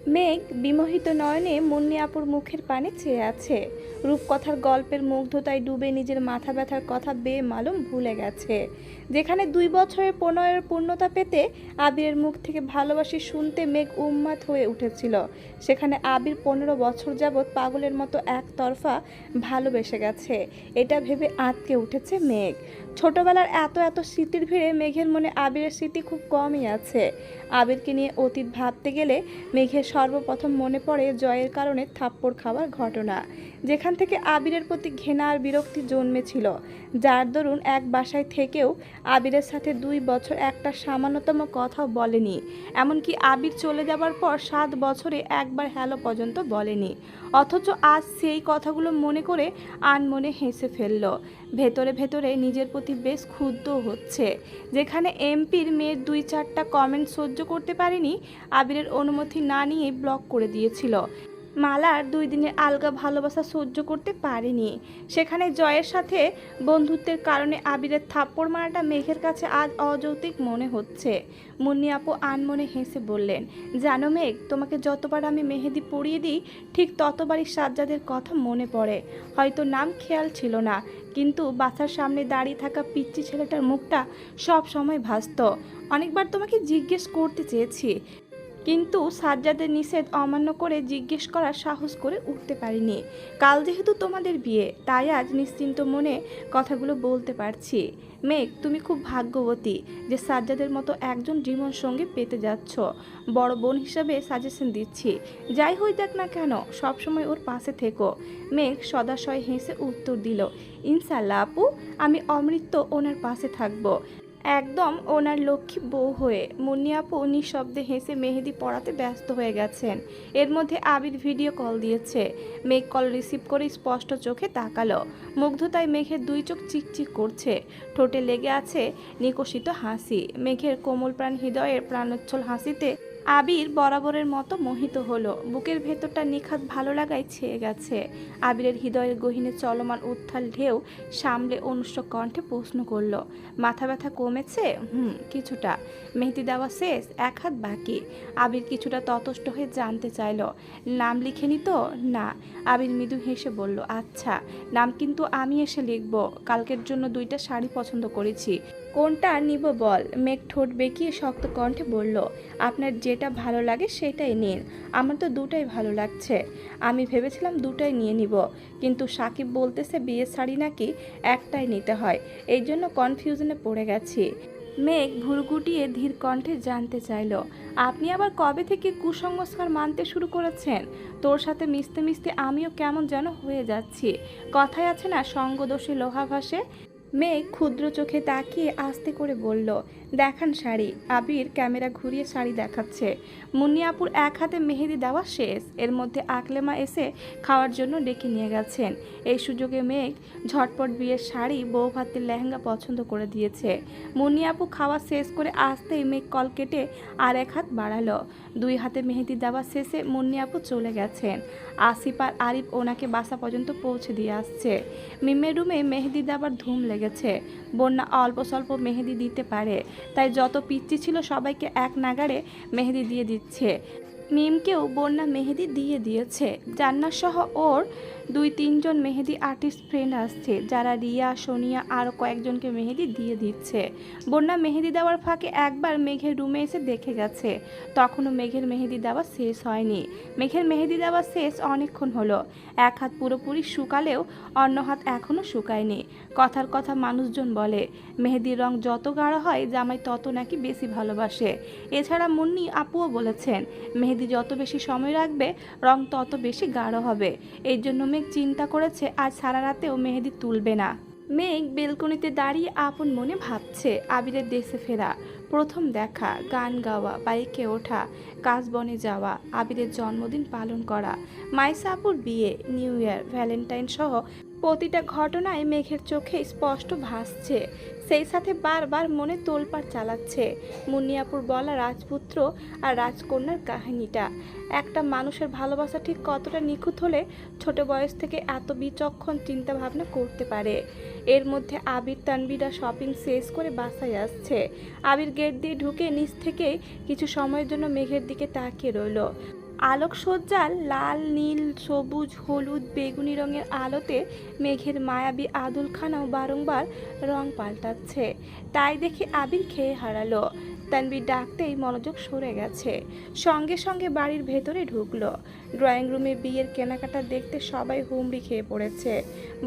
মেঘ বিমোহিত নয়নে মুন্নি আপুর মুখের পানে চেয়ে আছে। রূপকথার গল্পের মুগ্ধতায় ডুবে নিজের মাথা ব্যথার কথা বেমালুম ভুলে গেছে। যেখানে 2 বছরের প্রণয়ের পূর্ণতা পেতে আবিরের মুখ থেকে ভালোবাসি শুনতে মেঘ উন্মাদ হয়ে উঠেছিল, সেখানে আবির 15 বছর যাবৎ পাগলের মতো একতরফা ভালোবেসে গেছে। এটা ভেবে আঁতকে উঠেছে মেঘ। ছোটবেলার এত এত স্মৃতির ভিড়ে মেঘের মনে আবিরের স্মৃতি খুব কমই আছে। আবিরকে নিয়ে অতীত ভাবতে গেলে মেঘের সর্বপ্রথম মনে পড়ে জয়ের কারণে থাপ্পড় খাওয়ার ঘটনা, যেখান থেকে আবিরের প্রতি ঘৃণা আর বিরক্তি জন্মেছিল, যার দরুন এক বাসায় থেকেও আবিরের সাথে 2 বছর একটা সামান্যতম কথাও বলেনি। এমনকি আবির চলে যাবার পর 7 বছরে একবার হ্যালো পর্যন্ত বলেনি। অথচ আজ সেই কথাগুলো মনে করে আনমনে হেসে ফেলল। ভেতরে ভেতরে নিজের প্রতি বেশ ক্ষুব্ধ হচ্ছে। যেখানে এমপির মেয়ের 2-4টা কমেন্ট সহ্য করতে পারেনি, আবিরের অনুমতি না নিয়ে ব্লক করে দিয়েছিল। মালার 2 দিনের আলগা ভালোবাসা সহ্য করতে পারেনি, সেখানে জয়ের সাথে বন্ধুত্বের কারণে আবিরের থাপ্পড় মারাটা মেঘের কাছে আজ অযৌক্তিক মনে হচ্ছে। মুন্নি আপু আনমনে হেসে বললেন, জানো মেঘ, তোমাকে যতবার আমি মেহেদি পরিয়ে দিই ঠিক ততবারই সাজ্জাদের কথা মনে পড়ে। হয়তো নাম খেয়াল ছিল না, কিন্তু বাসার সামনে দাঁড়িয়ে থাকা পিচ্চি ছেলেটার মুখটা সব সময় ভাসত। অনেকবার তোমাকে জিজ্ঞেস করতে চেয়েছি, কিন্তু সাজ্জাদের নিষেধ অমান্য করে জিজ্ঞেস করার সাহস করে উঠতে পারিনি। কাল যেহেতু তোমাদের বিয়ে, তাই আজ নিশ্চিন্ত মনে কথাগুলো বলতে পারছি। মেঘ, তুমি খুব ভাগ্যবতী যে সাজ্জাদের মতো একজন জীবন সঙ্গী পেতে যাচ্ছ। বড় বোন হিসাবে সাজেশন দিচ্ছি, যাই হই দেখ না কেন সবসময় ওর পাশে থেকো। মেঘ সদাশয় হেসে উত্তর দিল, ইনশাল্লাহ আপু, আমি অমৃত ওনার পাশে থাকবো, একদম ওনার লক্ষ্মী বউ হয়ে। মুন্নি আপু নিঃশব্দে হেসে মেহেদি পড়াতে ব্যস্ত হয়ে গেছেন। এর মধ্যে আবির ভিডিও কল দিয়েছে। মেঘ কল রিসিভ করে স্পষ্ট চোখে তাকালো। মুগ্ধতায় মেঘের 2 চোখ চিকচিক করছে, ঠোঁটে লেগে আছে নিকষিত হাসি। মেঘের কোমল প্রাণ হৃদয়ের প্রাণোচ্ছল হাসিতে আবির বরাবরের মতো মোহিত হলো। বুকের ভেতরটা নিখাত ভালো লাগায় ছেয়ে গেছে। আবিরের হৃদয়ের গহীনে চলমান উত্থাল ঢেউ সামলে অনুষ্ঠ কণ্ঠে প্রশ্ন করলো, মাথা ব্যথা কমেছে? কিছুটা। মেহেদি দেওয়া শেষ, 1 হাত বাকি। আবির কিছুটা ততষ্ট হয়ে জানতে চাইল, নাম লিখেনি তো? না। আবির মৃদু হেসে বলল, আচ্ছা, নাম কিন্তু আমি এসে লিখব। কালকের জন্য 2টা শাড়ি পছন্দ করেছি, কোনটা নিব বল? মেঘ ঠোঁট বেঁকিয়ে শক্ত কণ্ঠে বলল, আপনার যেটা ভালো লাগে সেটাই নিন। আমার তো 2টাই ভালো লাগছে। আমি ভেবেছিলাম 2টাই নিয়ে নিব, কিন্তু সাকিব বলতেছে বিয়ের শাড়ি নাকি একটাই নিতে হয়, এই জন্য কনফিউশনে পড়ে গেছি। মেঘ ভুরুগুটিয়ে ধীর কণ্ঠে জানতে চাইল, আপনি আবার কবে থেকে কুসংস্কার মানতে শুরু করেছেন? তোর সাথে মিশতে মিশতে আমিও কেমন যেন হয়ে যাচ্ছি। কথায় আছে না, সঙ্গদোষে লোহা ভাসে। মেঘ ক্ষুদ্র চোখে তাকিয়ে আস্তে করে বলল, দেখান শাড়ি। আবির ক্যামেরা ঘুরিয়ে শাড়ি দেখাচ্ছে। মুন্নি আপুর 1 হাতে মেহেদি দেওয়া শেষ। এর মধ্যে আকলেমা এসে খাওয়ার জন্য ডেকে নিয়ে গেছেন। এই সুযোগে মেঘ ঝটপট বিয়ের শাড়ি, বউ ভাতের লেহেঙ্গা পছন্দ করে দিয়েছে। মুন্নি আপু খাওয়া শেষ করে আসতেই মেঘ কল কেটে আর 1 হাত বাড়ালো। 2 হাতে মেহেদি দেওয়া শেষে মুন্নি আপু চলে গেছেন। আসিফ আর আরিফ ওনাকে বাসা পর্যন্ত পৌঁছে দিয়ে আসছে। মিমের রুমে মেহেদি দেওয়ার ধুম লেগেছে। বন্যা অল্প স্বল্প মেহেদি দিতে পারে, তাই যত পিচ্চি ছিল সবাইকে এক নাগাড়ে মেহেদি দিয়ে দিচ্ছে। মিমকেও বন্যা মেহেদি দিয়ে দিয়েছে। জান্নাত সহ ওর 2-3 জন মেহেদি আর্টিস্ট ফ্রেন্ড আসছে, যারা রিয়া, সোনিয়া আরও কয়েকজনকে মেহেদি দিয়ে দিচ্ছে। বন্যা মেহেদি দেওয়ার ফাঁকে একবার মেঘের রুমে এসে দেখে গেছে, তখনও মেঘের মেহেদি দেওয়া শেষ হয়নি। মেঘের মেহেদি দেওয়া শেষ অনেকক্ষণ হলো। 1 হাত পুরোপুরি শুকালেও অন্য হাত এখনও শুকায়নি। কথার কথা মানুষজন বলে, মেহেদির রং যত গাঢ় হয় জামাই তত নাকি বেশি ভালোবাসে। এছাড়া মুন্নি আপুও বলেছেন, মেহেদি যত বেশি সময় রাখবে রং তত বেশি গাঢ় হবে। এই জন্য মেঘ চিন্তা করেছে আজ সারা রাতেও মেহেদি তুলবে না। মেঘ বেলকনিতে দাঁড়িয়ে আপন মনে ভাবছে, আবিরের দেশে ফেরা, প্রথম দেখা, গান গাওয়া, বাইকে ওঠা, কাশবনে যাওয়া, আবিরের জন্মদিন পালন করা, মাইসা আপুর বিয়ে, নিউ ইয়ার, ভ্যালেন্টাইন সহ প্রতিটা ঘটনায় মেঘের চোখে স্পষ্ট ভাসছে। সেই সাথে বারবার মনে তোলপাড় চালাচ্ছে মুন্নিয়াপুর বলা রাজপুত্র আর রাজকন্যার কাহিনীটা। একটা মানুষের ভালোবাসা ঠিক কতটা নিখুঁত হলে ছোট বয়স থেকে এত বিচক্ষণ চিন্তা ভাবনা করতে পারে। এর মধ্যে আবির তানবিরা শপিং শেষ করে বাসায় আসছে। আবির গেট দিয়ে ঢুকে নিচ থেকে কিছু সময়ের জন্য মেঘের দিকে তাকিয়ে রইল। আলোকসজ্জার লাল নীল সবুজ হলুদ বেগুনি রঙের আলোতে মেঘের মায়াবী আদুলখানাও বারংবার রং পাল্টাচ্ছে। তাই দেখে আবির খেয়ে হারালো। তানভীর ডাকতেই মনোযোগ সরে গেছে, সঙ্গে সঙ্গে বাড়ির ভেতরে ঢুকলো। ড্রয়িং রুমে বিয়ের কেনাকাটা দেখতে সবাই হুমড়ি খেয়ে পড়েছে।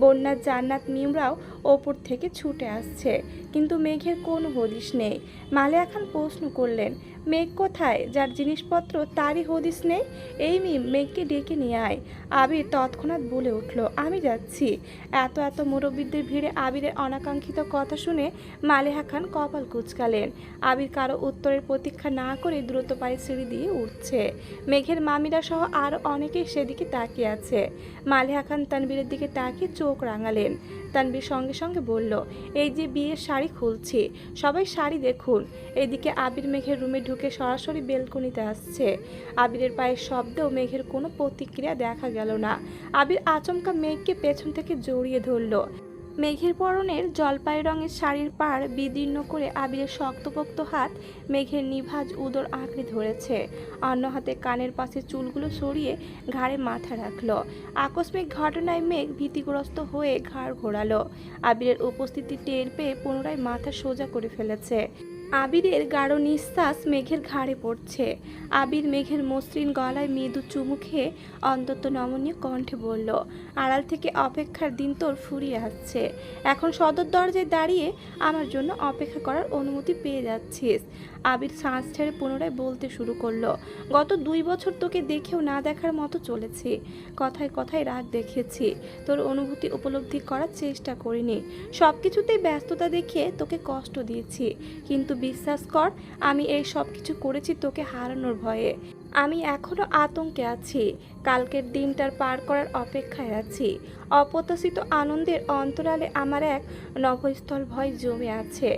বন্যা জান্নাত মিমরাও ওপর থেকে ছুটে আসছে, কিন্তু মেঘের কোনো হদিশ নেই। মালেয়া খান প্রশ্ন করলেন, মেঘ কোথায়? যার জিনিসপত্র তারই হদিস নেই। এই মিম, মেঘকে ডেকে নিয়ে আয়। আবির তৎক্ষণাৎ বলে উঠল, আমি যাচ্ছি। এত এত মুরব্বীদের ভিড়ে আবিরের অনাকাঙ্ক্ষিত কথা শুনে মালেহা খান কপাল কুঁচকালেন। আবির কারো উত্তরের প্রতীক্ষা না করে দ্রুত পায়ে সিঁড়ি দিয়ে উঠছে। মেঘের মামিরা সহ আরও অনেকেই সেদিকে তাকিয়ে আছে। মালেহা খান তানবীরের দিকে তাকিয়ে চোখ রাঙালেন। তানবীর সঙ্গে সঙ্গে বলল, এই যে বিয়ের শাড়ি খুলছি, সবাই শাড়ি দেখুন। এদিকে আবির মেঘের রুমে ঢুকে সরাসরি বেলকনিতে আসছে। আবিরের পায়ের শব্দেও মেঘের কোনো প্রতিক্রিয়া দেখা গেল না। আবির আচমকা মেঘকে পেছন থেকে জড়িয়ে ধরল। মেঘের পরনের জলপাই রঙের শাড়ির পাড় বিদীর্ণ করে আবিরের শক্তপোক্ত হাত মেঘের নিভাজ উদর আঁকড়ে ধরেছে। অন্য হাতে কানের পাশে চুলগুলো সরিয়ে ঘাড়ে মাথা রাখল। আকস্মিক ঘটনায় মেঘ ভীতিগ্রস্ত হয়ে ঘাড় ঘোরালো। আবিরের উপস্থিতি টের পেয়ে পুনরায় মাথা সোজা করে ফেলেছে। আবিরের গাঢ় নিঃশ্বাস মেঘের ঘাড়ে পড়ছে। আবির মেঘের মসৃণ গলায় মৃদু চুমু খেয়ে অন্তত নমনীয় কণ্ঠে বলল, আড়াল থেকে অপেক্ষার দিন তোর ফুরিয়ে আসছে। এখন সদর দরজায় দাঁড়িয়ে আমার জন্য অপেক্ষা করার অনুমতি পেয়ে যাচ্ছিস। আবির শ্বাস ছেড়ে পুনরায় বলতে শুরু করলো, গত 2 বছর তোকে দেখেও না দেখার মতো চলেছি। কথায় কথায় রাগ দেখেছি, তোর অনুভূতি উপলব্ধি করার চেষ্টা করিনি। সব কিছুতেই ব্যস্ততা দেখিয়ে তোকে কষ্ট দিয়েছি, কিন্তু বিশ্বাস কর, আমি এই সব কিছু করেছি তোকে হারানোর ভয়ে। আমি এখনো আতঙ্কে আছি, কালকের দিনটার পার করার অপেক্ষায় আছি। অপ্রত্যাশিত আনন্দের অন্তরালে আমার এক নভোস্থল ভয় জমে আছে।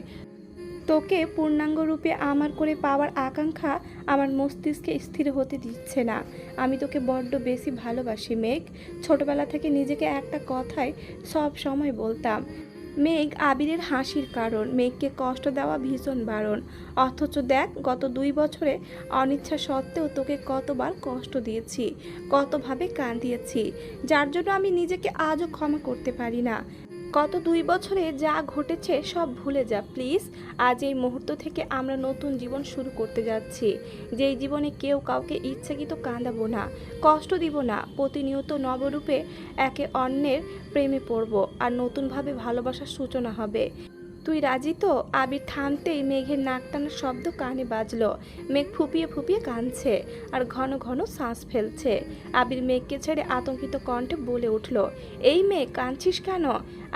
তোকে পূর্ণাঙ্গ রূপে আমার করে পাওয়ার আকাঙ্ক্ষা আমার মস্তিষ্কে স্থির হতে দিচ্ছে না। আমি তোকে বড্ড বেশি ভালোবাসি মেঘ। ছোটবেলা থেকে নিজেকে একটা কথাই সব সময় বলতাম, মেঘ আবিরের হাসির কারণ, মেঘকে কষ্ট দেওয়া ভীষণ বারণ। অথচ দেখ, গত 2 বছরে অনিচ্ছা সত্ত্বেও তোকে কতবার কষ্ট দিয়েছি, কতভাবে কাঁদিয়েছি, যার জন্য আমি নিজেকে আজও ক্ষমা করতে পারি না। গত 2 বছরে যা ঘটেছে সব ভুলে যা প্লিজ। আজ এই মুহূর্ত থেকে আমরা নতুন জীবন শুরু করতে যাচ্ছি, যেই জীবনে কেউ কাউকে ইচ্ছাকৃত কাঁদাবো না, কষ্ট দিব না। প্রতিনিয়ত নবরূপে একে অন্যের প্রেমে পড়ব, আর নতুনভাবে ভালোবাসার সূচনা হবে। তুই রাজি তো? আবির থামতেই মেঘের নাক টানার শব্দ কানে বাজলো। মেঘ ফুপিয়ে ফুপিয়ে কাঁদছে আর ঘন ঘন শ্বাস ফেলছে। আবির মেঘকে ছেড়ে আতঙ্কিত কণ্ঠে বলে উঠল, এই মেঘ, কাঁদছিস কেন?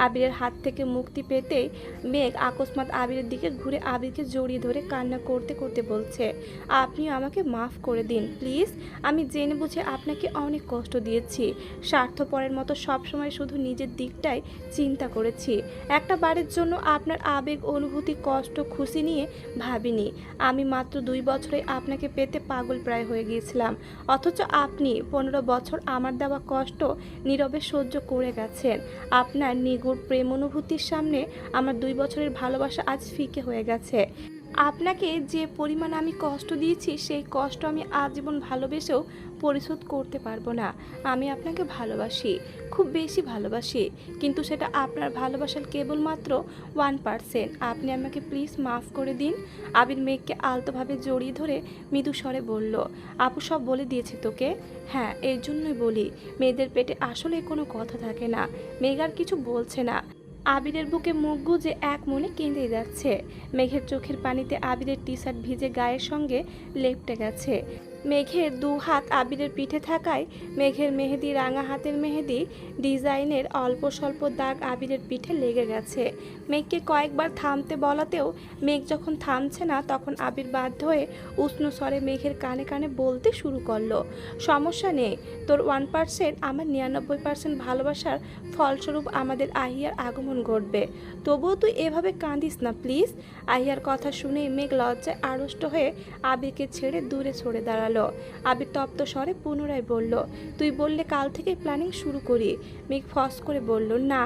আবিরের হাত থেকে মুক্তি পেতেই মেঘ আকস্মাৎ আবিরের দিকে ঘুরে আবিরকে জড়িয়ে ধরে কান্না করতে করতে বলছে, আপনিও আমাকে মাফ করে দিন প্লিজ। আমি জেনে বুঝে আপনাকে অনেক কষ্ট দিয়েছি। স্বার্থপরের মতো সবসময় শুধু নিজের দিকটাই চিন্তা করেছি। একটা বারের জন্য আপনার আবেগ, অনুভূতি, কষ্ট, খুশি নিয়ে ভাবিনি। আমি মাত্র 2 বছরে আপনাকে পেতে পাগল প্রায় হয়ে গিয়েছিলাম, অথচ আপনি 15 বছর আমার দেওয়া কষ্ট নীরবে সহ্য করে গেছেন। আপনার নিগুড় প্রেম অনুভূতির সামনে আমার 2 বছরের ভালোবাসা আজ ফিকে হয়ে গেছে। আপনাকে যে পরিমাণ আমি কষ্ট দিয়েছি, সেই কষ্ট আমি আজীবন ভালোবেসেও পরিশোধ করতে পারবো না। আমি আপনাকে ভালোবাসি, খুব বেশি ভালোবাসি, কিন্তু সেটা আপনার ভালোবাসার কেবলমাত্র 1%। আপনি আমাকে প্লিজ মাফ করে দিন। আবির মেঘকে আলতোভাবে জড়িয়ে ধরে মৃদু স্বরে বলল, আপু সব বলে দিয়েছে তোকে? হ্যাঁ, এই জন্যই বলি, মেয়েদের পেটে আসলে কোনো কথা থাকে না। মেঘ আর কিছু বলছে না। আবিরের বুকে মুখ গুজে এক মনে কেঁদে যাচ্ছে। মেঘের চোখের পানিতে আবিরের টি শার্ট ভিজে গায়ের সঙ্গে লেপ্টে গেছে। মেঘের 2 হাত আবিরের পিঠে থাকায় মেঘের মেহেদি, রাঙা হাতের মেহেদি ডিজাইনের অল্প স্বল্প দাগ আবিরের পিঠে লেগে গেছে। মেঘকে কয়েকবার থামতে বলাতেও মেঘ যখন থামছে না, তখন আবির বাধ্য হয়ে উষ্ণ স্বরে মেঘের কানে কানে বলতে শুরু করলো, সমস্যা নেই, তোর 1% আমার 99% ভালোবাসার ফলস্বরূপ আমাদের আহিয়ার আগমন ঘটবে। তবুও তুই এভাবে কাঁদিস না প্লিজ। আহিয়ার কথা শুনে মেঘ লজ্জায় আড়ষ্ট হয়ে আবিরকে ছেড়ে দূরে সরে দাঁড়ালো। আবির তপ্ত স্বরে পুনরায় বলল, তুই বললে কাল থেকে প্ল্যানিং শুরু করি। মেঘ ফস করে বলল, না।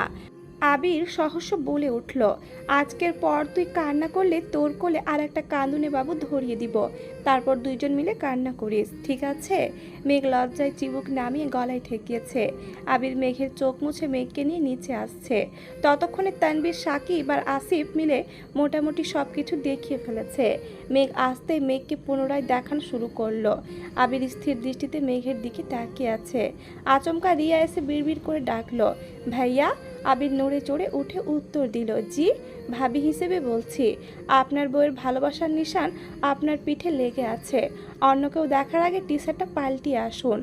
আবির সহস্য বলে উঠল, আজকের পর তুই কান্না করলে তোর কোলে আর একটা কাঁদুনে বাবু ধরিয়ে দিব। তারপর দুইজন মিলে কান্না করিস, ঠিক আছে? মেঘ লজ্জায় চিবুক নামিয়ে গলায় ঠেকিয়েছে। আবির মেঘের চোখ মুছে মেঘকে নিয়ে নিচে আসছে। ততক্ষণে তানবীর, সাকিব আর আসিফ মিলে মোটামুটি সব কিছু দেখিয়ে ফেলেছে। মেঘ আসতে মেঘকে পুনরায় দেখানো শুরু করলো। আবির স্থির দৃষ্টিতে মেঘের দিকে তাকিয়ে আছে। আচমকা রিয়া এসে বিড়বিড় করে ডাকলো, ভাইয়া। আবির নড়ে চড়ে উঠে উত্তর দিল, জি। ভাবি হিসেবে বলছি, আপনার বউয়ের ভালোবাসার নিশান আপনার পিঠে লেগে আছে। অন্য কেউ দেখার আগে টি শার্টটা পাল্টিয়ে আসুন।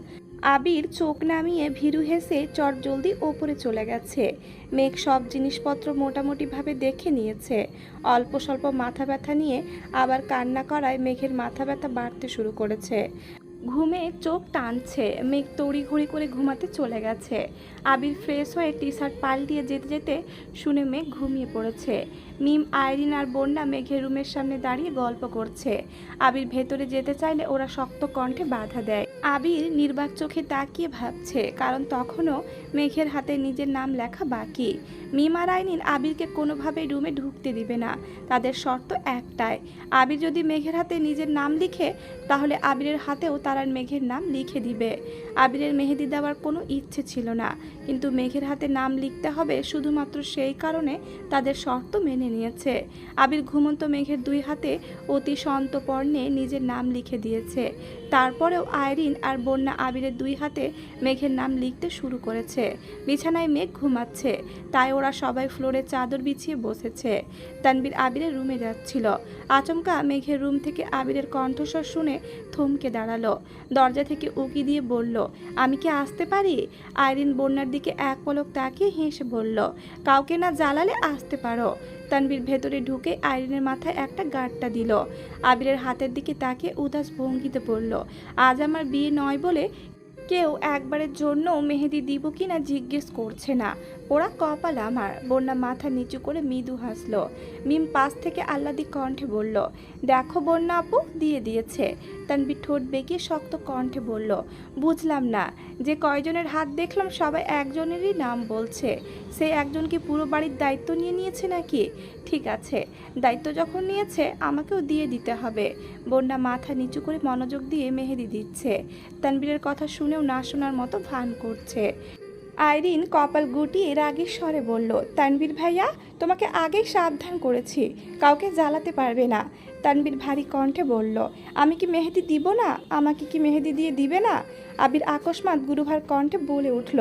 আবির চোখ নামিয়ে ভীরু হেসে চটজলদি ওপরে চলে গেছে। মেঘ সব জিনিসপত্র মোটামুটিভাবে দেখে নিয়েছে। অল্প স্বল্প মাথা ব্যথা নিয়ে আবার কান্না করায় মেঘের মাথা ব্যথা বাড়তে শুরু করেছে। ঘুমে চোখ টানছে। মেঘ তড়িঘড়ি করে ঘুমাতে চলে গেছে। আবির ফ্রেশ হয়ে টি শার্ট পাল্টিয়ে যেতে যেতে শুনে মেঘ ঘুমিয়ে পড়েছে। মিম, আইরিন আর বন্যা মেঘের রুমের সামনে দাঁড়িয়ে গল্প করছে। আবির ভেতরে যেতে চাইলে ওরা শক্ত কণ্ঠে বাধা দেয়। আবির নির্বাক চোখে তাকিয়ে ভাবছে, কারণ তখনও মেঘের হাতে নিজের নাম লেখা বাকি। মিম আর আইরিন আবিরকে কোনোভাবেই রুমে ঢুকতে দিবে না। তাদের শর্ত একটাই, আবির যদি মেঘের হাতে নিজের নাম লিখে তাহলে আবিরের হাতেও তারা মেঘের নাম লিখে দিবে। আবিরের মেহেদি দেওয়ার কোনো ইচ্ছে ছিল না, কিন্তু মেঘের হাতে নাম লিখতে হবে শুধুমাত্র সেই কারণে তাদের শর্ত মেনে নিয়েছে। আবির ঘুমন্ত মেঘের দুই হাতে অতি সন্তর্পণে নিজের নাম লিখে দিয়েছে। তারপরেও আইরিন আর বন্যা আবিরের দুই হাতে মেঘের নাম লিখতে শুরু করেছে। বিছানায় মেঘ ঘুমাচ্ছে, তাই ওরা সবাই ফ্লোরে চাদর বিছিয়ে বসেছে। তানবীর আবিরের রুমে যাচ্ছিল। আচমকা মেঘের রুম থেকে আবিরের কণ্ঠস্বর শুনে থমকে দাঁড়ালো। দরজা থেকে উকি দিয়ে বলল, আমি কি আসতে পারি? আইরিন বন্যার দিকে এক পলক তাকিয়ে হেসে বলল, কাউকে না জ্বালালে আসতে পারো। তানবীর ভেতরে ঢুকে আইরিনের মাথায় একটা গাঁটটা দিল। আবিরের হাতের দিকে তাকিয়ে উদাস ভঙ্গিতে বলল, আজ আমার বিয়ে নয় বলে কেউ একবারের জন্য মেহেদি দিব কিনা জিজ্ঞেস করছে না। ওরা কপাল আমার। বন্যা মাথা নিচু করে মৃদু হাসলো। মিম পাশ থেকে আহ্লাদি কণ্ঠে বলল, দেখো বন্যা আপু দিয়ে দিয়েছে। তানবীর ঠোঁট বেঁকিয়ে শক্ত কণ্ঠে বলল, বুঝলাম না, যে কয়জনের হাত দেখলাম সবাই একজনেরই নাম বলছে। সেই একজন কি পুরো বাড়ির দায়িত্ব নিয়ে নিয়েছে নাকি? ঠিক আছে, দায়িত্ব যখন নিয়েছে আমাকেও দিয়ে দিতে হবে। বন্যা মাথা নিচু করে মনোযোগ দিয়ে মেহেদি দিচ্ছে। তানবীরের কথা শুনেও না শোনার মতো ভান করছে। আইরিন কপাল গুটিয়ে রাগের স্বরে বলল, তানবীর ভাইয়া, তোমাকে আগেই সাবধান করেছি, কাউকে জ্বালাতে পারবে না। তানবীর ভারী কণ্ঠে বলল, আমি কি মেহেদি দিব না? আমাকে কি মেহেদি দিয়ে দিবে না? আবির আকস্মাৎ গুরুভার কণ্ঠে বলে উঠল,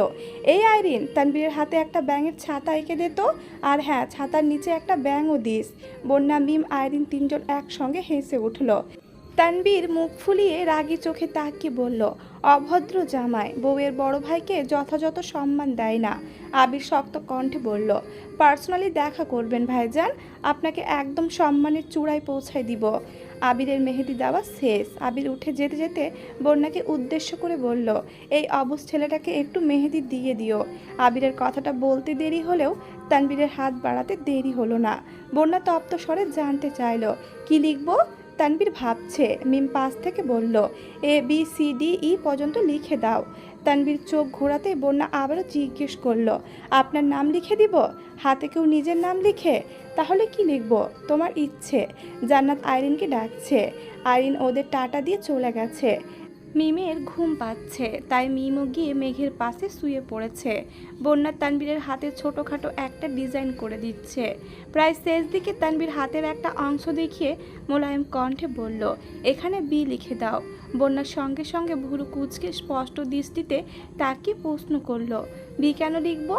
এই আইরিন, তানবীরের হাতে একটা ব্যাঙের ছাতা এঁকে দে তো। আর হ্যাঁ, ছাতার নিচে একটা ব্যাঙও দিস। বন্যা, মিম, আইরিন তিনজন একসঙ্গে হেসে উঠল। তানবীর মুখ ফুলিয়ে রাগী চোখে তাকিয়ে বলল, অভদ্র জামাই, বউয়ের বড় ভাইকে যথাযথ সম্মান দেয় না। আবির শক্ত কণ্ঠে বলল, পার্সোনালি দেখা করবেন ভাইজান, আপনাকে একদম সম্মানের চূড়ায় পৌঁছায় দিব। আবিরের মেহেদি দেওয়া শেষ। আবির উঠে যেতে যেতে বন্যাকে উদ্দেশ্য করে বলল, এই অবুঝ ছেলেটাকে একটু মেহেদি দিয়ে দিও। আবিরের কথাটা বলতে দেরি হলেও তানবীরের হাত বাড়াতে দেরি হলো না। বন্যা তপ্ত স্বরে জানতে চাইল, কি লিখবো? তানবীর ভাবছে। মিম পাশ থেকে বলল, ABCDE পর্যন্ত লিখে দাও। তানবীর চোখ ঘোরাতে বন্যা আবারও জিজ্ঞেস করলো, আপনার নাম লিখে দিব? হাতে কেউ নিজের নাম লিখে? তাহলে কি লিখবো? তোমার ইচ্ছে। জান্নাত আইরিনকে ডাকছে। আইরিন ওদের টাটা দিয়ে চলে গেছে। মিমের ঘুম পাচ্ছে, তাই মিমও গিয়ে মেঘের পাশে শুয়ে পড়েছে। বন্যা তানবীরের হাতে ছোটোখাটো একটা ডিজাইন করে দিচ্ছে। প্রায় শেষ দিকে তানবীর হাতের একটা অংশ দেখিয়ে মোলায়েম কণ্ঠে বলল, এখানে বি লিখে দাও। বন্যার সঙ্গে সঙ্গে ভুরু কুঁচকে স্পষ্ট দৃষ্টিতে তাকিয়ে প্রশ্ন করলো, বি কেন লিখব?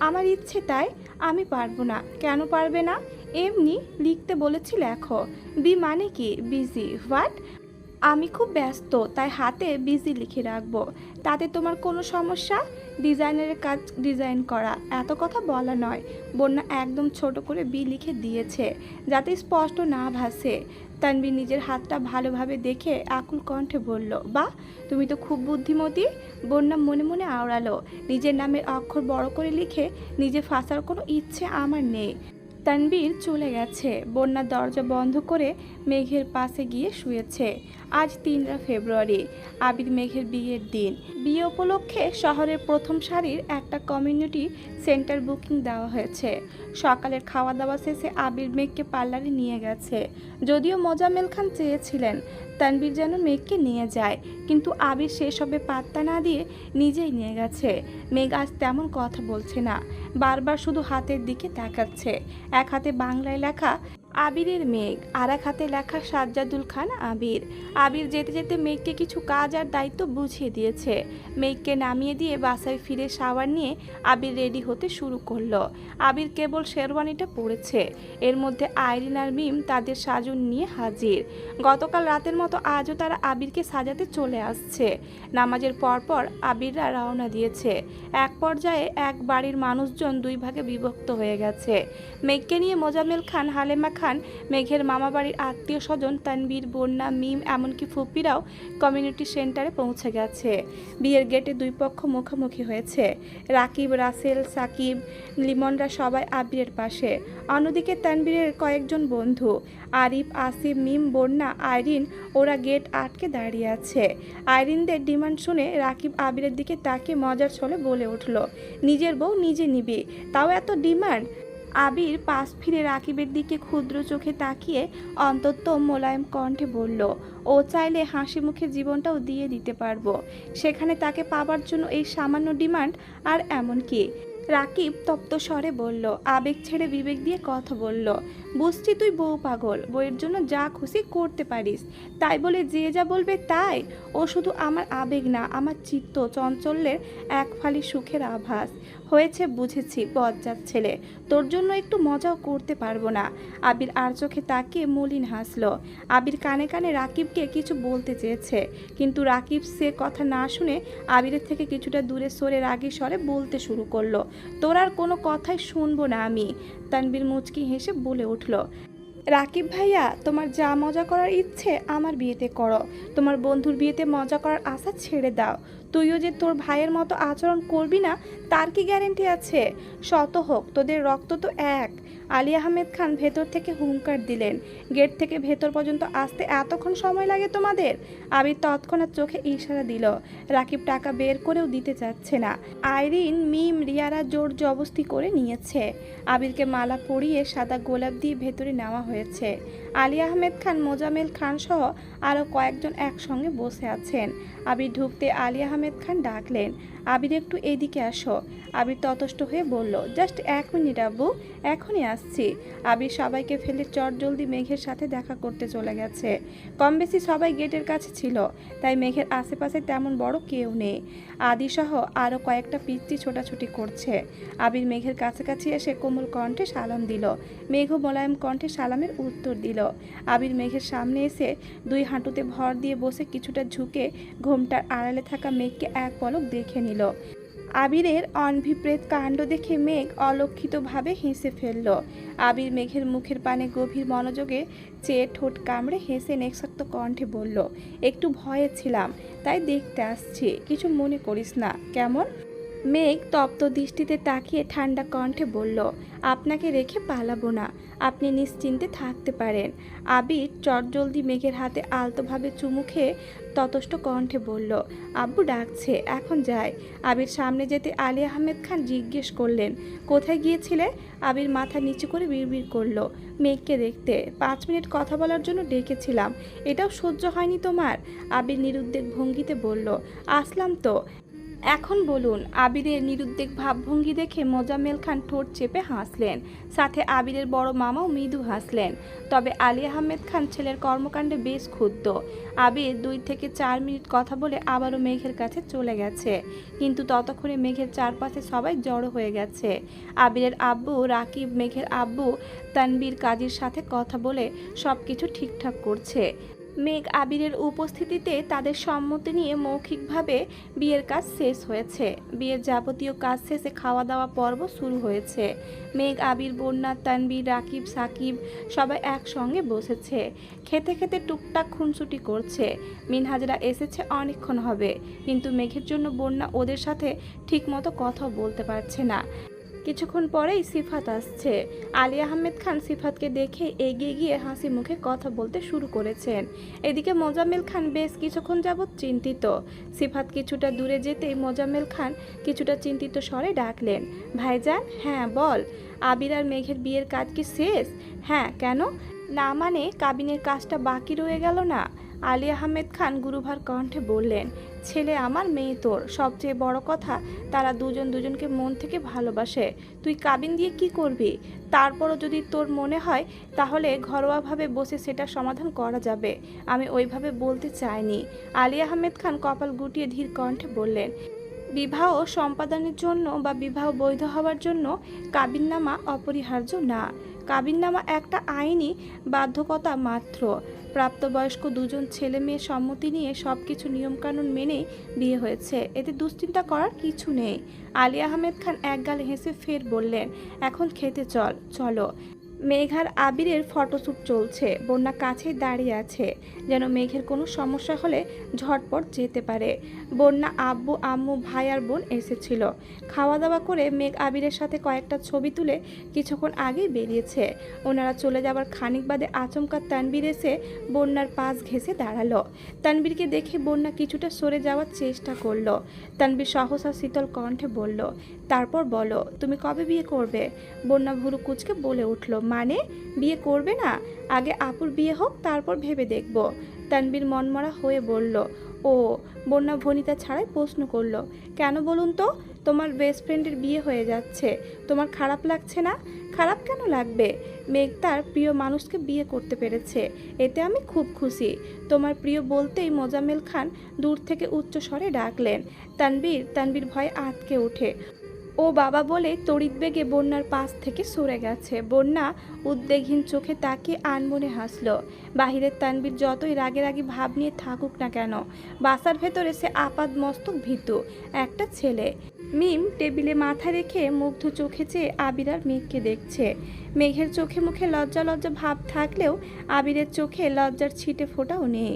আমার ইচ্ছে তাই। আমি পারবো না। কেন পারবে না? এমনি লিখতে বলেছি, লেখো। বি মানে কি? বিজি। হোয়াট? আমি খুব ব্যস্ত, তাই হাতে বিজি লিখে রাখবো। তাতে তোমার কোনো সমস্যা? ডিজাইনারের কাজ ডিজাইন করা, এত কথা বলা নয়। বন্যা একদম ছোট করে বি লিখে দিয়েছে, যাতে স্পষ্ট না ভাসে। তানবীর নিজের হাতটা ভালোভাবে দেখে আকুল কণ্ঠে বলল, বাহ, তুমি তো খুব বুদ্ধিমতী। বন্যা মনে মনে আওড়ালো, নিজের নামের অক্ষর বড় করে লিখে নিজে ফাঁসার কোনো ইচ্ছে আমার নেই। তানবীর চলে গেছে। বন্যা দরজা বন্ধ করে মেঘের পাশে গিয়ে শুয়েছে। আজ 3 ফেব্রুয়ারি, আবির মেঘের বিয়ের দিন। বিয়ে উপলক্ষে শহরের প্রথম সারির একটা কমিউনিটি সেন্টার বুকিং দেওয়া হয়েছে। সকালের খাওয়া দাওয়া শেষে আবির মেঘকে পার্লারে নিয়ে গেছে। যদিও মোজাম্মেল খান চেয়েছিলেন তানবীর যেন মেঘকে নিয়ে যায়, কিন্তু আবির সেসবে পাত্তা না দিয়ে নিজেই নিয়ে গেছে। মেঘ আজ তেমন কথা বলছে না, বারবার শুধু হাতের দিকে তাকাচ্ছে। এক হাতে বাংলায় লেখা আবিরের মেঘ, আর এক হাতে লেখা সাজ্জাদুল খান আবির। আবির যেতে যেতে মেঘকে কিছু কাজ আর দায়িত্ব বুঝিয়ে দিয়েছে। মেঘকে নামিয়ে দিয়ে বাসায় ফিরে শাওয়ার নিয়ে আবির রেডি হতে শুরু করলো। আবির কেবল শেরওয়ানিটা পরেছে, এর মধ্যে আইরিন আর মিম তাদের সাজুন নিয়ে হাজির। গতকাল রাতের মতো আজও তারা আবিরকে সাজাতে চলে আসছে। নামাজের পরপর আবিররা রওনা দিয়েছে। এক পর্যায়ে এক বাড়ির মানুষজন দুই ভাগে বিভক্ত হয়ে গেছে। মেঘকে নিয়ে মোজাম্মেল খান, হালেমা খান, মেঘের মামা বাড়ির আত্মীয় স্বজন, তানবীর, বন্যা, মিম, এমনকি ফুপিরাও কমিউনিটি সেন্টারে পৌঁছে গেছে। বিয়ের গেটে দুই পক্ষ মুখোমুখি হয়েছে। রাকিব, রাসেল, সাকিব, লিমনরা সবাই আবিরের পাশে। অন্যদিকে তানবীরের কয়েকজন বন্ধু আরিফ, আসিফ, মিম, বন্যা, আইরিন ওরা গেট আটকে দাঁড়িয়ে আছে। আইরিনদের ডিমান্ড শুনে রাকিব আবিরের দিকে তাকিয়ে মজার ছলে বলে উঠল, নিজের বউ নিজে নিবি, তাও এত ডিমান্ড? আবির পাশ ফিরে রাকিবের দিকে ক্ষুদ্র চোখে তাকিয়ে অন্তত মোলায়েম কণ্ঠে বলল, ও চাইলে হাসি মুখে জীবনটাও দিয়ে দিতে পারবো, সেখানে তাকে পাবার জন্য এই সামান্য ডিমান্ড? আর এমন কি? রাকিব তপ্ত স্বরে বলল, আবেগ ছেড়ে বিবেক দিয়ে কথা বলল, বুঝছি তুই বউ পাগল, বউয়ের জন্য যা খুশি করতে পারিস, তাই বলে যে যা বলবে তাই? ও শুধু আমার আবেগ না, আমার চিত্ত চঞ্চলের এক ফালি সুখের আভাস। হয়েছে, বুঝেছি, বজ্জাত ছেলে, তোর জন্য একটু মজাও করতে পারবো না। আবির আর চোখে তাকিয়ে মলিন হাসলো। আবির কানে কানে রাকিবকে কিছু বলতে চেয়েছে, কিন্তু রাকিব সে কথা না শুনে আবিরের থেকে কিছুটা দূরে সরে রাগী স্বরে বলতে শুরু করলো, তোর আর কোনো কথাই শুনবো না আমি। তানবীর মুচকি হেসে বলে উঠল, রাকিব ভাইয়া, তোমার যা মজা করার ইচ্ছে আমার বিয়েতে করো, তোমার বন্ধুর বিয়েতে মজা করার আশা ছেড়ে দাও। তুইও যে তোর ভাইয়ের মতো আচরণ করবি না তার কি গ্যারেন্টি আছে? শত হোক, তোদের রক্ত তো এক। আলী আহমেদ খান ভেতর থেকে হুঙ্কার দিলেন, গেট থেকে ভেতর পর্যন্ত আসতে এতক্ষণ সময় লাগে তোমাদের? আবির তৎক্ষণাৎ চোখে ইশারা দিল। রাকিব টাকা বের করেও দিতে চাচ্ছে না। আইরিন, মিম, রিয়ারা জোর জবস্তি করে নিয়েছে। আবিরকে মালা পরিয়ে সাদা গোলাপ দিয়ে ভেতরে নেওয়া হয়েছে। আলী আহমেদ খান, মোজাম্মেল খান সহ আরও কয়েকজন একসঙ্গে বসে আছেন। আবির ঢুকতে আলী আহমেদ খান ডাকলেন, আবির একটু এদিকে আসো। আবির ততষ্ট হয়ে বলল, জাস্ট 1 মিনিট আব্বু, এখনই আসছি। আবির সবাইকে ফেলে চটজলদি মেঘের সাথে দেখা করতে চলে গেছে। কম বেশি সবাই গেটের কাছে ছিল, তাই মেঘের আশেপাশে তেমন বড় কেউ নেই। আদিসহ আরও কয়েকটা পিচ্চি ছোটাছুটি করছে। আবির মেঘের কাছাকাছি এসে কোমল কণ্ঠে সালাম দিল। মেঘও মোলায়েম কণ্ঠে সালামের উত্তর দিল। আবির মেঘের সামনে এসে দুই হাঁটুতে ভর দিয়ে বসে কিছুটা ঝুঁকে ঘোমটার আড়ালে থাকা মেঘকে এক পলক দেখে নিল। আবিরের অনভিপ্রেত কাণ্ড দেখে মেঘ অলক্ষিতভাবে হেসে ফেলল। আবির মেঘের মুখের পানে গভীর মনোযোগে চেয়ে ঠোঁট কামড়ে হেসে নেক্সাক্ত কণ্ঠে বলল, একটু ভয়ে ছিলাম, তাই দেখতে আসছি, কিছু মনে করিস না, কেমন? মেঘ তপ্ত দৃষ্টিতে তাকিয়ে ঠান্ডা কণ্ঠে বলল, আপনাকে রেখে পালাবো না, আপনি নিশ্চিন্তে থাকতে পারেন। আবির চটজলদি মেঘের হাতে আলতোভাবে চুমু খেয়ে ততষ্ট কণ্ঠে বলল, আব্বু ডাকছে, এখন যাই। আবির সামনে যেতে আলী আহমেদ খান জিজ্ঞেস করলেন, কোথায় গিয়েছিলে? আবির মাথা নিচু করে বিড়বিড় করলো, মেঘকে দেখতে। 5 মিনিট কথা বলার জন্য ডেকেছিলাম, এটাও সহ্য হয়নি তোমার? আবির নিরুদ্বেগ ভঙ্গিতে বলল, আসলাম তো, এখন বলুন। আবিরের নিরুদ্বেগ ভাবভঙ্গি দেখে মোজাম্মেল খান ঠোঁট চেপে হাসলেন, সাথে আবিরের বড় মামাও মৃদু হাসলেন। তবে আলী আহমেদ খান ছেলের কর্মকাণ্ডে বেশ ক্ষুব্ধ। আবির 2 থেকে 4 মিনিট কথা বলে আবারও মেঘের কাছে চলে গেছে, কিন্তু ততক্ষণে মেঘের চারপাশে সবাই জড়ো হয়ে গেছে। আবিরের আব্বু রাকিব, মেঘের আব্বু তানবীর কাজীর সাথে কথা বলে সব কিছু ঠিকঠাক করছে। মেঘ আবিরের উপস্থিতিতে তাদের সম্মতি নিয়ে মৌখিকভাবে বিয়ের কাজ শেষ হয়েছে। বিয়ের যাবতীয় কাজ শেষে খাওয়া দাওয়া পর্ব শুরু হয়েছে। মেঘ, আবির, বন্যা, তানবীর, রাকিব, সাকিব সবাই একসঙ্গে বসেছে। খেতে খেতে টুকটাক খুনসুটি করছে। মিনহাজরা এসেছে অনেকক্ষণ হবে, কিন্তু মেঘের জন্য বন্যা ওদের সাথে ঠিকমতো কথা বলতে পারছে না। কিছুক্ষণ পরেই সিফাত আসছে। আলী আহমেদ খান সিফাতকে দেখে এগিয়ে গিয়ে হাসি মুখে কথা বলতে শুরু করেছেন। এদিকে মোজাম্মেল খান বেশ কিছুক্ষণ যাবৎ চিন্তিত। সিফাত কিছুটা দূরে যেতেই মোজাম্মেল খান কিছুটা চিন্তিত স্বরে ডাকলেন, ভাইজান। হ্যাঁ বল। আবির আর মেঘের বিয়ের কাজ কি শেষ? হ্যাঁ, কেন? না মানে কাবিনের কাজটা বাকি রয়ে গেল না? আলী আহমেদ খান গুরুভার কণ্ঠে বললেন, ছেলে আমার, মেয়ে তোর। সবচেয়ে বড় কথা, তারা দুজন দুজনকে মন থেকে ভালোবাসে। তুই কাবিন দিয়ে কি করবি? তারপরও যদি তোর মনে হয় তাহলে ঘরোয়াভাবে বসে সেটা সমাধান করা যাবে। আমি ওইভাবে বলতে চাইনি। আলী আহমেদ খান কপাল গুটিয়ে ধীর কণ্ঠে বললেন, বিবাহ সম্পাদনের জন্য বা বিবাহ বৈধ হওয়ার জন্য কাবিননামা অপরিহার্য না। কাবিননামা একটা আইনি বাধ্যকতা মাত্র। প্রাপ্তবয়স্ক দুজন ছেলে মেয়ে সম্মতি নিয়ে সব কিছু নিয়মকানুন মেনেই বিয়ে হয়েছে, এতে দুশ্চিন্তা করার কিছু নেই। আলী আহমেদ খান একগালে হেসে ফের বললেন, এখন খেতে চলো। মেঘার আবিরের ফটোশ্যুট চলছে। বন্যা কাছেই দাঁড়িয়ে আছে, যেন মেঘের কোনো সমস্যা হলে ঝটপট যেতে পারে। বন্যা আব্বু আম্মু ভাই আর বোন এসেছিল। খাওয়া দাওয়া করে মেঘ আবিরের সাথে কয়েকটা ছবি তুলে কিছুক্ষণ আগেই বেরিয়েছে। ওনারা চলে যাবার খানিক বাদে আচমকা তানবীর এসে বন্যার পাশ ঘেঁষে দাঁড়ালো। তানবীরকে দেখে বন্যা কিছুটা সরে যাওয়ার চেষ্টা করলো। তানবীর সহসা শীতল কণ্ঠে বলল, তারপর বলো, তুমি কবে বিয়ে করবে? বন্যা ভুরু কুচকে বলে উঠল, মানে বিয়ে করবে না? আগে আপুর বিয়ে হোক, তারপর ভেবে দেখব। তানবীর মনমরা হয়ে বলল, ও। বন্যা ভনিতা ছাড়াই প্রশ্ন করলো, কেন বলুন তো? তোমার বেস্ট ফ্রেন্ডের বিয়ে হয়ে যাচ্ছে, তোমার খারাপ লাগছে না? খারাপ কেন লাগবে? মেঘ তার প্রিয় মানুষকে বিয়ে করতে পেরেছে, এতে আমি খুব খুশি। তোমার প্রিয় বলতেই মোজাম্মেল খান দূর থেকে উচ্চস্বরে ডাকলেন। তানবীর ভয়ে আঁতকে ওঠে। ও বাবা বলে তড়িৎ বেগে বন্যার পাশ থেকে সরে গেছে। বন্যা উদ্বেগহীন চোখে তাকিয়ে আনমনে হাসল। বাহিরের তানবীর যতই রাগী ভাব নিয়ে থাকুক না কেন, বাসার ভেতরে সে আপাদ মস্তক ভীতু একটা ছেলে। মিম টেবিলে মাথা রেখে মুগ্ধ চোখে চেয়ে আবির আর মেঘকে দেখছে। মেঘের চোখে মুখে লজ্জা ভাব থাকলেও আবিরের চোখে লজ্জার ছিটে ফোঁটাও নেই।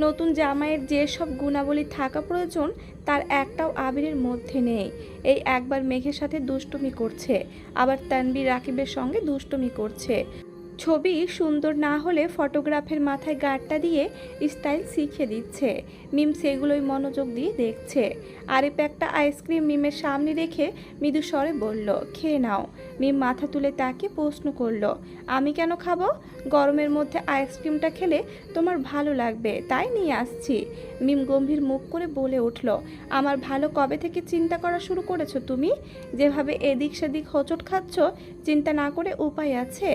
নতুন জামাইয়ের যেসব গুণাবলী থাকা প্রয়োজন তার একটাও আবিরের মধ্যে নেই। এই একবার মেঘের সাথে দুষ্টুমি করছে, আবার তানবীর রাকিবের সঙ্গে দুষ্টুমি করছে। ছবি সুন্দর না হলে ফটোগ্রাফের মাথায় গাঁটটা দিয়ে স্টাইল শিখিয়ে দিচ্ছে। মিম সেগুলোই মনোযোগ দিয়ে দেখছে। আরিফ একটা আইসক্রিম মিমের সামনে রেখে মৃদু স্বরে বলল, খেয়ে নাও। মিম মাথা তুলে তাকে প্রশ্ন করলো, আমি কেন খাবো? গরমের মধ্যে আইসক্রিমটা খেলে তোমার ভালো লাগবে, তাই নিয়ে আসছি। মিম গম্ভীর মুখ করে বলে উঠল, আমার ভালো কবে থেকে চিন্তা করা শুরু করেছো তুমি? যেভাবে এদিক সেদিক হোঁচট খাচ্ছ, চিন্তা না করে উপায় আছে?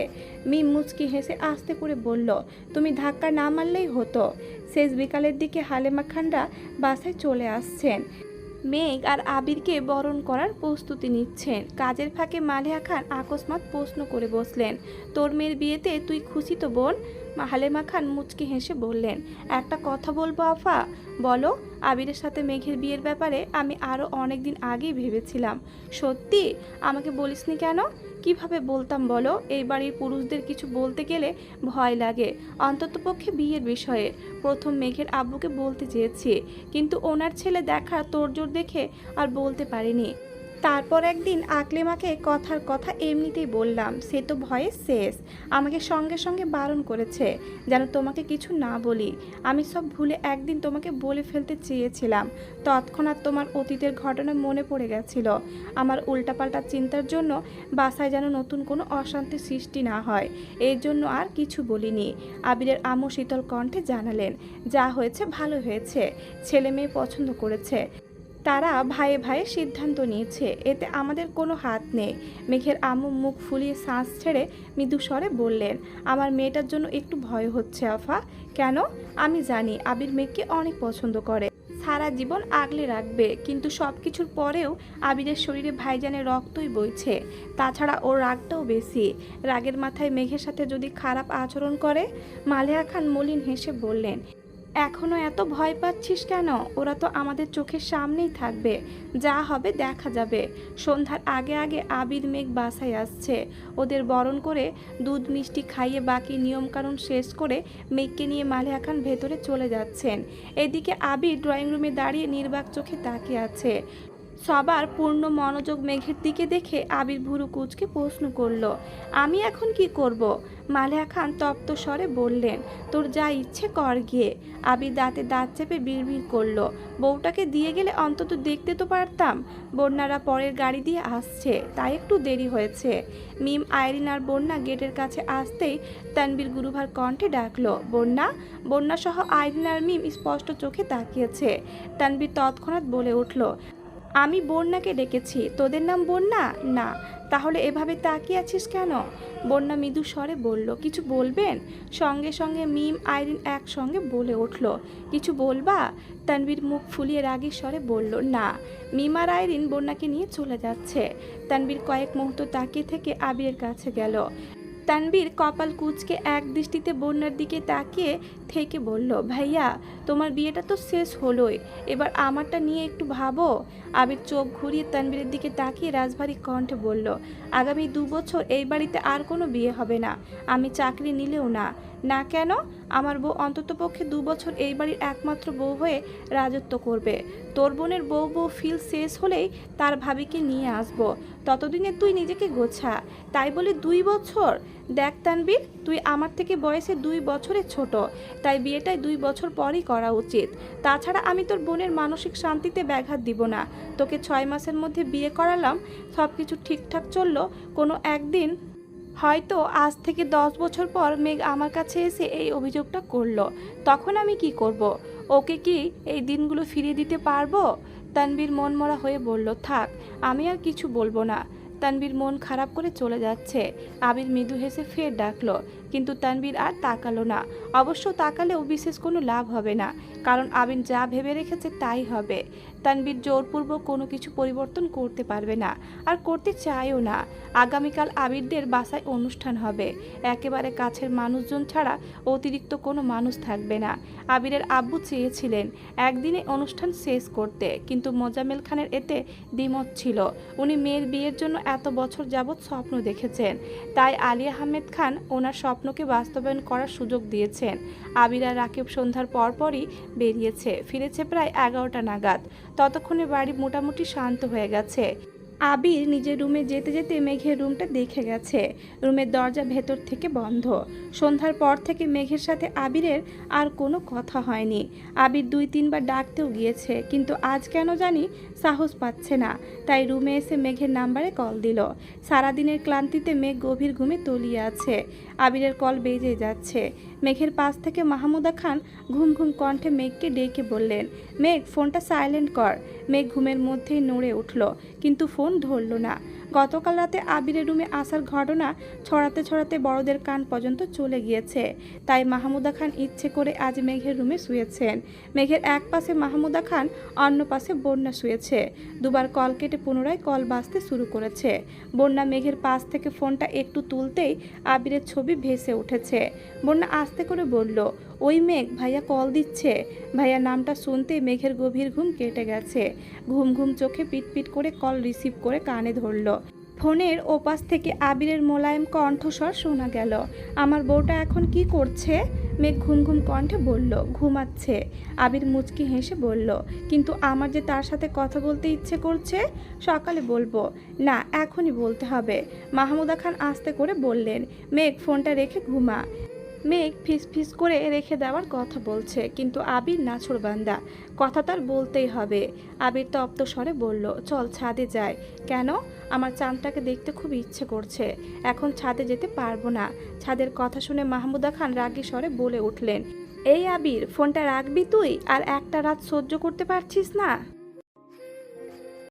মিম মুচকি হেসে আস্তে করে বলল, তুমি ধাক্কা না মারলেই হতো। শেষ বিকালের দিকে হালেমা খানরা বাসায় চলে আসছেন। মেঘ আর আবিরকে বরণ করার প্রস্তুতি নিচ্ছেন। কাজের ফাঁকে মালেহা খান আকস্মাৎ প্রশ্ন করে বসলেন, তোর মেয়ের বিয়েতে তুই খুশি তো বোন? হালেমা খান মুচকি হেসে বললেন, একটা কথা বলবো আফা? বলো। আবিরের সাথে মেঘের বিয়ের ব্যাপারে আমি আরও অনেক দিন আগেই ভেবেছিলাম। সত্যি? আমাকে বলিসনি কেন? কিভাবে বলতাম বলো? এই বাড়ির পুরুষদের কিছু বলতে গেলে ভয় লাগে, অন্ততপক্ষে বিয়ের বিষয়ে। প্রথম মেঘের আব্বুকে বলতে চেয়েছি, কিন্তু ওনার ছেলে দেখার তোড়জোড় দেখে আর বলতে পারিনি। তারপর একদিন আকলিমাকে কথার কথা এমনিতেই বললাম, সে তো ভয়ে শেষ। আমাকে সঙ্গে সঙ্গে বারণ করেছে যেন তোমাকে কিছু না বলি। আমি সব ভুলে একদিন তোমাকে বলে ফেলতে চেয়েছিলাম, তৎক্ষণাৎ তোমার অতীতের ঘটনা মনে পড়ে গেছিল। আমার উল্টাপাল্টা চিন্তার জন্য বাসায় যেন নতুন কোনো অশান্তি সৃষ্টি না হয়, এর জন্য আর কিছু বলিনি। আবিরের আম্মু শীতল কণ্ঠে জানালেন, যা হয়েছে ভালো হয়েছে, ছেলে মেয়ে পছন্দ করেছে, তারা ভাইয়ে ভাইয়ে সিদ্ধান্ত নিয়েছে, এতে আমাদের কোনো হাত নেই। মেঘের আম্মু মুখ ফুলিয়ে শ্বাস ছেড়ে মৃদু স্বরে বললেন, আমার মেয়েটার জন্য একটু ভয় হচ্ছে আফা। কেন? আমি জানি আবির মেঘকে অনেক পছন্দ করে, সারা জীবন আগলে রাখবে, কিন্তু সব কিছুর পরেও আবিরের শরীরে ভাইজানের রক্তই বইছে। তাছাড়া ওর রাগটাও বেশি। রাগের মাথায় মেঘের সাথে যদি খারাপ আচরণ করে। মালেহা খান মলিন হেসে বললেন, এখনো এত ভয় পাচ্ছিস কেন? ওরা তো আমাদের চোখের সামনেই থাকবে, যা হবে দেখা যাবে। সন্ধ্যার আগে আগে আবির মেঘ বাসায় আসছে। ওদের বরণ করে দুধ মিষ্টি খাইয়ে বাকি নিয়মকানুন শেষ করে মেঘকে নিয়ে মালেহা খান ভেতরে চলে যাচ্ছেন। এদিকে আবির ড্রয়িং রুমে দাঁড়িয়ে নির্বাক চোখে তাকিয়ে আছে। সবার পূর্ণ মনোযোগ মেঘের দিকে দেখে আবির ভুরু কুঁচকে প্রশ্ন করল, আমি এখন কি করব? মালেহা খান তপ্ত স্বরে বললেন, তোর যা ইচ্ছে কর গিয়ে। আবির দাঁতে দাঁত চেপে বিড়বিড় করলো, বউটাকে দিয়ে গেলে অন্তত দেখতে তো পারতাম। বন্যারা পরের গাড়ি দিয়ে আসছে, তাই একটু দেরি হয়েছে। মিম, আইরিন আর বন্যা গেটের কাছে আসতেই তানবীর গুরুভার কণ্ঠে ডাকলো, বন্যা। বন্যা সহ আইরিন আর মিম স্পষ্ট চোখে তাকিয়েছে। তানবীর তৎক্ষণাৎ বলে উঠল, আমি বন্যাকে ডেকেছি, তোদের নাম বন্যা? না। তাহলে এভাবে তাকিয়ে আছিস কেন? বন্যা মৃদু স্বরে বলল, কিছু বলবেন? সঙ্গে সঙ্গে মিম, আইরিন একসঙ্গে বলে উঠল, কিছু বলবা? তানবীর মুখ ফুলিয়ে রাগী স্বরে বলল, না। মিম আর আইরিন বন্যাকে নিয়ে চলে যাচ্ছে। তানবীর কয়েক মুহূর্ত তাকিয়ে থেকে আবিরের কাছে গেল। তানবীর কপাল কুঁচকে এক দৃষ্টিতে বন্যার দিকে তাকিয়ে থেকে বলল, ভাইয়া, তোমার বিয়েটা তো শেষ হলোই, এবার আমারটা নিয়ে একটু ভাবো। আবির চোখ ঘুরিয়ে তানবীরের দিকে তাকিয়ে রাজভারী কণ্ঠে বলল, আগামী 2 বছর এই বাড়িতে আর কোনো বিয়ে হবে না, আমি চাকরি নিলেও না। না কেন? আমার বউ অন্ততপক্ষে 2 বছর এই বাড়ির একমাত্র বউ হয়ে রাজত্ব করবে। তোর বোনের বউ ফিল শেষ হলেই তার ভাবিকে নিয়ে আসবো, ততদিনে তুই নিজেকে গোছা। তাই বলে 2 বছর? দেখ তানবীর, তুই আমার থেকে বয়সে 2 বছরের ছোট, তাই বিয়েটাই 2 বছর পরই করা উচিত। তাছাড়া আমি তোর বোনের মানসিক শান্তিতে ব্যাঘাত দিব না। তোকে 6 মাসের মধ্যে বিয়ে করালাম, সব কিছু ঠিকঠাক চললো, কোনো একদিন হয়তো আজ থেকে 10 বছর পর মেঘ আমার কাছে এসে এই অভিযোগটা করলো, তখন আমি কি করব? ওকে কি এই দিনগুলো ফিরিয়ে দিতে পারবো? তানবীর মনমরা হয়ে বলল, থাক, আমি আর কিছু বলবো না। তানবীর মন খারাপ করে চলে যাচ্ছে। আবির মৃদু হেসে ফের ডাকলো, কিন্তু তানবীর আর তাকালো না। অবশ্য তাকালেও বিশেষ কোনো লাভ হবে না, কারণ আবির যা ভেবে রেখেছে তাই হবে। তানবীর জোরপূর্বক কোনো কিছু পরিবর্তন করতে পারবে না, আর করতে চায়ও না। আগামীকাল আবিরদের বাসায় অনুষ্ঠান হবে, একেবারে কাছের মানুষজন ছাড়া অতিরিক্ত কোনো মানুষ থাকবে না। আবিরের আব্বু চেয়েছিলেন একদিনে অনুষ্ঠান শেষ করতে, কিন্তু মোজাম্মেল খানের এতে দ্বিমত ছিল। উনি মেয়ের বিয়ের জন্য এত বছর যাবৎ স্বপ্ন দেখেছেন, তাই আলী আহমেদ খান ওনার স্বপ্নকে বাস্তবায়ন করার সুযোগ দিয়েছেন। আবির আর রাকিব সন্ধ্যার পরপরই বেরিয়েছে, ফিরেছে প্রায় 11টা নাগাদ। ততক্ষণে বাড়ি মোটামুটি শান্ত হয়ে গেছে। আবির নিজের রুমে যেতে যেতে মেঘের রুমটা দেখে গেছে। রুমের দরজা ভেতর থেকে বন্ধ। সন্ধ্যার পর থেকে মেঘের সাথে আবিরের আর কোনো কথা হয়নি। আবির 2-3 বার ডাকতেও গিয়েছে, কিন্তু আজ কেন জানি সাহস পাচ্ছে না। তাই রুমে এসে মেঘের নাম্বারে কল দিল। সারাদিনের ক্লান্তিতে মেঘ গভীর ঘুমে তলিয়ে আছে। আবিরের কল বেজে যাচ্ছে। মেঘের পাশ থেকে মাহমুদা খান ঘুম ঘুম কণ্ঠে মেঘকে ডেকে বললেন, মেঘ, ফোনটা সাইলেন্ট কর। মেঘ ঘুমের মধ্যেই নড়ে উঠল, কিন্তু ফোন ধরল না। গতকাল রাতে আবিরের রুমে আসার ঘটনা ছড়াতে ছড়াতে বড়দের কান পর্যন্ত চলে গিয়েছে। তাই মাহমুদা খান ইচ্ছে করে আজ মেঘের রুমে শুয়েছেন। মেঘের এক পাশে মাহমুদা খান, অন্য পাশে বন্যা শুয়েছে। দুবার কল কেটে পুনরায় কল বাজতে শুরু করেছে। বন্যা মেঘের পাশ থেকে ফোনটা একটু তুলতেই আবিরের ছবি ভেসে উঠেছে। বন্যা আস্তে করে বলল, ওই মেঘ, ভাইয়া কল দিচ্ছে। ভাইয়া নামটা শুনতে মেঘের গভীর ঘুম কেটে গেছে। ঘুম ঘুম চোখে পিটপিট করে কল রিসিভ করে কানে ধরল। ফোনের ওপাশ থেকে আবিরের মোলায়েম কণ্ঠস্বর শোনা গেল, আমার বউটা এখন কি করছে? মেঘ ঘুম ঘুম কণ্ঠে বলল, ঘুমাচ্ছে। আবির মুচকি হেসে বলল, কিন্তু আমার যে তার সাথে কথা বলতে ইচ্ছে করছে, সকালে বলবো। না, এখনই বলতে হবে। মাহমুদা খান আস্তে করে বললেন, মেঘ, ফোনটা রেখে ঘুমা। মেঘ ফিস ফিস করে রেখে দেওয়ার কথা বলছে, কিন্তু আবির নাছোড়বান্দা, কথা তার বলতেই হবে। আবির তপ্ত স্বরে বলল, চল ছাদে যাই। কেন? আমার চাঁদটাকে দেখতে খুব ইচ্ছে করছে। এখন ছাদে যেতে পারবো না। ছাদের কথা শুনে মাহমুদা খান রাগী স্বরে বলে উঠলেন, এই আবির, ফোনটা রাখবি তুই? আর একটা রাত সহ্য করতে পারছিস না?